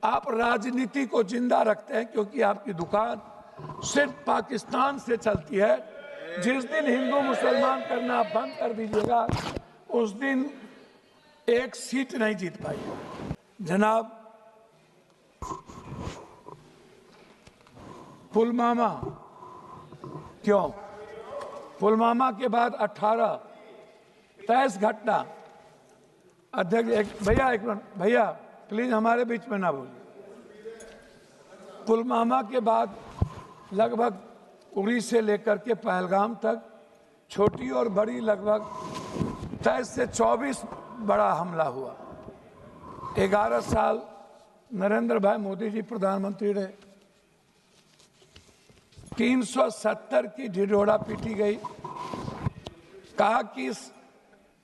आप राजनीति को जिंदा रखते हैं क्योंकि आपकी दुकान सिर्फ पाकिस्तान से चलती है। जिस दिन हिंदू मुसलमान करना बंद कर दीजिएगा उस दिन एक सीट नहीं जीत पाएगी। जनाब, पुलवामा क्यों? पुलवामा के बाद 18 23 घटना। अध्यक्ष एक मिनट भैया प्लीज हमारे बीच में ना बोलिए। पुलवामा के बाद लगभग उरी से लेकर के पहलगाम तक छोटी और बड़ी लगभग 23 से 24 बड़ा हमला हुआ। 11 साल नरेंद्र भाई मोदी जी प्रधानमंत्री रहे। 370 की ढिढोरा पीटी गई। कहा कि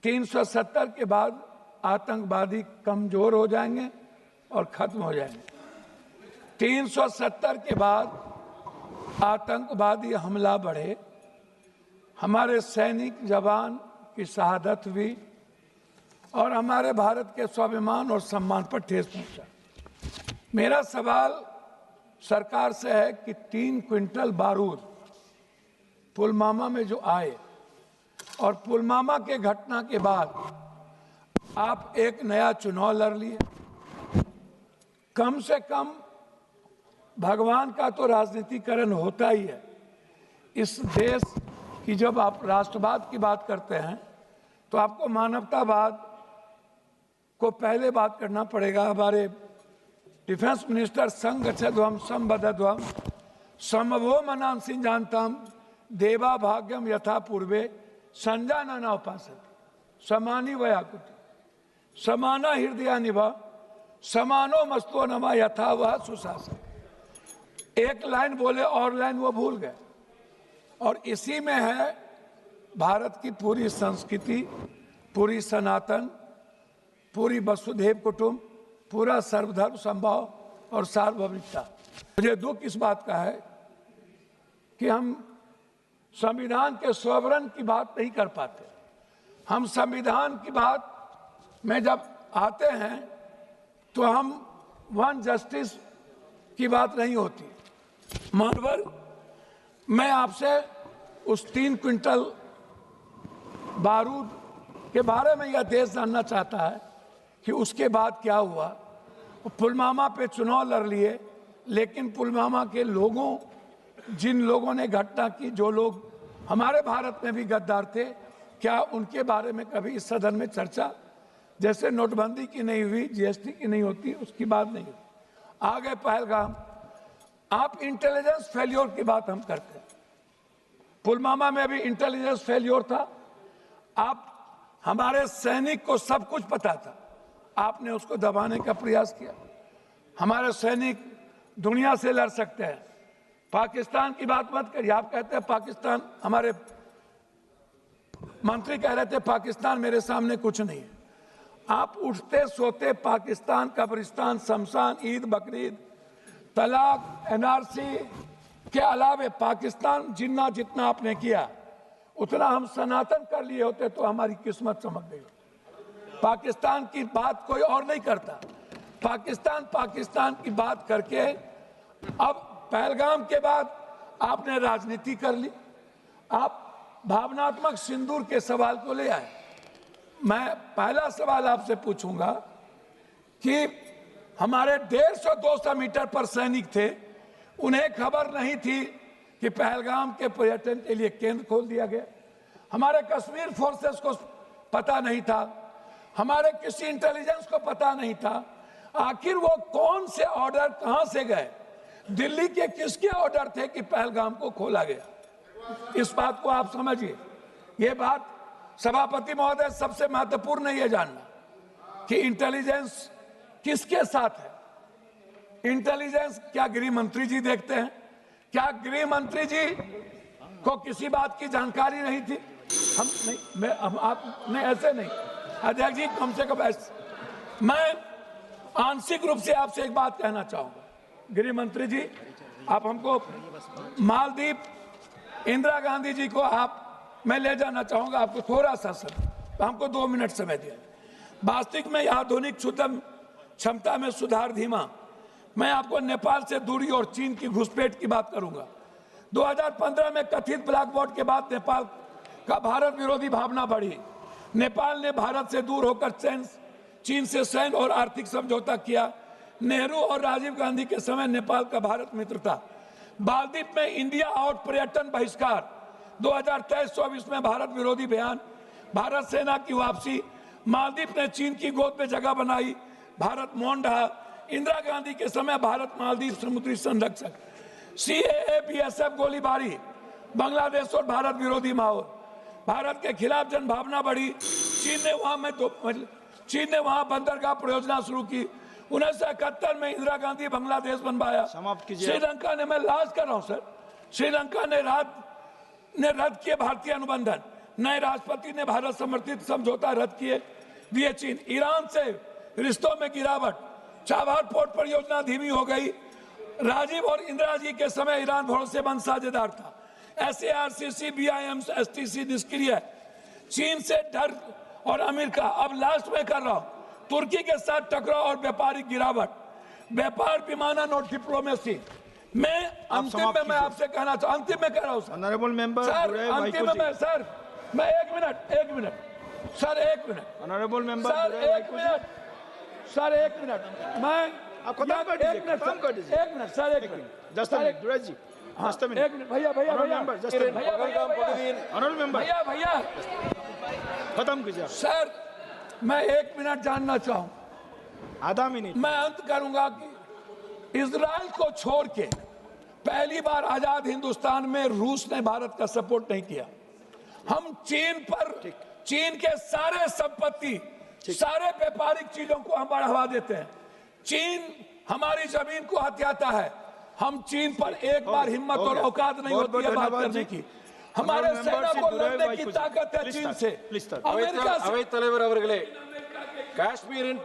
370 के बाद आतंकवादी कमजोर हो जाएंगे और खत्म हो जाएंगे। 370 के बाद आतंकवादी हमला बढ़े, हमारे सैनिक जवान की शहादत हुई और हमारे भारत के स्वाभिमान और सम्मान पर ठेस पहुंचा। मेरा सवाल सरकार से है कि 3 क्विंटल बारूद पुलवामा में जो आए और पुलवामा के घटना के बाद आप एक नया चुनाव लड़ लिए। कम से कम भगवान का तो राजनीतिकरण होता ही है। इस देश की जब आप राष्ट्रवाद की बात करते हैं तो आपको मानवतावाद को पहले बात करना पड़ेगा। हमारे डिफेंस मिनिस्टर संगच्छध्वम संबद्धध्वम समवो मनांसि जानताम देवा भाग्यम यथा पूर्वे संजानना उपासते समानी वयाकुति समाना हृदय निभा समानो मस्तो नमा यथा वह सुशासन। एक लाइन बोले और लाइन वो भूल गए। और इसी में है भारत की पूरी संस्कृति, पूरी सनातन, पूरी वसुधैव कुटुंब, पूरा सर्वधर्म संभाव और सार्वभौमिकता। मुझे दुख इस बात का है कि हम संविधान के स्वरण की बात नहीं कर पाते। हम संविधान की बात में जब आते हैं तो हम वन जस्टिस की बात नहीं होती। मानवर, मैं आपसे उस 3 क्विंटल बारूद के बारे में यह देश जानना चाहता है कि उसके बाद क्या हुआ। पुलवामा पे चुनाव लड़ लिए, लेकिन पुलवामा के लोगों, जिन लोगों ने घटना की, जो लोग हमारे भारत में भी गद्दार थे, क्या उनके बारे में कभी इस सदन में चर्चा? जैसे नोटबंदी की नहीं हुई, जीएसटी की नहीं होती, उसकी बात नहीं हुई। आगे पहलगाम, आप इंटेलिजेंस फेल्योर की बात हम करते हैं। पुलवामा में भी इंटेलिजेंस फेल्योर था। आप, हमारे सैनिक को सब कुछ पता था, आपने उसको दबाने का प्रयास किया। हमारे सैनिक दुनिया से लड़ सकते हैं। पाकिस्तान की बात मत करिए। आप कहते हैं पाकिस्तान, हमारे मंत्री कह रहे थे पाकिस्तान मेरे सामने कुछ नहीं है। आप उठते सोते पाकिस्तान, कब्रिस्तान, शमशान, ईद, बकरीद, तलाक, एनआरसी के अलावे पाकिस्तान जितना आपने किया उतना हम सनातन कर लिए होते तो हमारी किस्मत चमक गई। पाकिस्तान की बात कोई और नहीं करता। पाकिस्तान की बात करके अब पहलगाम के बाद आपने राजनीति कर ली। आप भावनात्मक सिंदूर के सवाल को ले आए। मैं पहला सवाल आपसे पूछूंगा कि हमारे 150-200 मीटर पर सैनिक थे, उन्हें खबर नहीं थी कि पहलगाम के पर्यटन के लिए केंद्र खोल दिया गया। हमारे कश्मीर फोर्सेस को पता नहीं था, हमारे किसी इंटेलिजेंस को पता नहीं था। आखिर वो कौन से ऑर्डर कहां से गए? दिल्ली के किसके ऑर्डर थे कि पहलगाम को खोला गया? इस बात को आप समझिए। ये बात सभापति महोदय, सबसे महत्वपूर्ण ये जानना कि इंटेलिजेंस किसके साथ है। इंटेलिजेंस क्या गृह मंत्री जी देखते हैं? क्या गृह मंत्री जी को किसी बात की जानकारी नहीं थी? हम नहीं, आप नहीं, ऐसे नहीं अध्यक्ष जी, कम से कम ऐसे। मैं आंशिक रूप से आपसे एक बात कहना चाहूंगा। गृह मंत्री जी, आप हमको मालदीव, इंदिरा गांधी जी को मैं ले जाना चाहूंगा। आपको थोड़ा सा समय, हमको 2 मिनट समय दिया। वास्तविक में आधुनिक क्षमता में सुधार धीमा, मैं आपको नेपाल से दूरी और चीन की घुसपैठ की बात करूंगा। 2015 में कथित ब्लैक बॉट के बाद नेपाल का भारत विरोधी भावना बढ़ी। नेपाल ने भारत से दूर होकर चीन से सैन्य और आर्थिक समझौता किया। नेहरू और राजीव गांधी के समय नेपाल का भारत मित्र था। मालदीव में इंडिया आउट पर्यटन बहिष्कार, 2023-24 में भारत विरोधी बयान, भारत सेना की वापसी, मालदीव ने चीन की गोद में जगह बनाई, भारत मौन रहा। इंदिरा गांधी के समय भारत मालदीव समुद्री संरक्षक, CAA BSF गोलीबारी, बांग्लादेश और भारत विरोधी माहौल, भारत के खिलाफ जनभावना बढ़ी। चीन ने वहां बंदरगाह परियोजना शुरू की। 1971 में इंदिरा गांधी बांग्लादेश बनवाया। श्रीलंका ने, मैं लास्ट कर रहा हूं सर, श्रीलंका ने रद्द किए भारतीय अनुबंधन, नए राष्ट्रपति ने भारत समर्थित समझौता रद्द किए दिए चीन। ईरान से रिश्तों में गिरावट, चाबहार पोर्ट परियोजना धीमी हो गई। राजीव और इंदिरा जी के समय ईरान भरोसेमंद साझेदार था। SARCC BIM STC निष्क्रिय। चीन से डर और अमेरिका, अब लास्ट में कर रहा हूं, तुर्की के साथ टकराव और व्यापारिक गिरावट, व्यापार विमानन और डिप्लोमेसी। मैं अंतिम में मैं आपसे कहना चाहूँ, अंतिम में कह रहा हूँ सर, ऑनरेबल मेंबर सर अंतिम में सर, मैं एक मिनट सर, एक मिनट ऑनरेबल मेंबर सर, एक मिनट सर, एक मिनट, मैं आप खत्म कर दीजिए, खत्म कर दीजिए। एक मिनट सर, एक minute just a minute Durai ji, just a minute, एक मिनट भैया member just a minute, honourable member भैया खत्म कीजिए सर, मैं एक मिनट जानना चाहूँ, आधा मिनट। मैं अंत करूंगा कि इजराइल को छोड़ के पहली बार आजाद हिंदुस्तान में रूस ने भारत का सपोर्ट नहीं किया। हम चीन के सारे संपत्ति, सारे व्यापारिक चीजों को हम बढ़ावा देते हैं। चीन हमारी जमीन को हथियाता है। हम चीन पर एक बार हिम्मत और औकात नहीं होती है बात करने की। हमारे सेना को लड़ने की ताकत है चीन से। अमेरिका से அவைத் தலைவர் அவர்களே, காஷ்மீரின்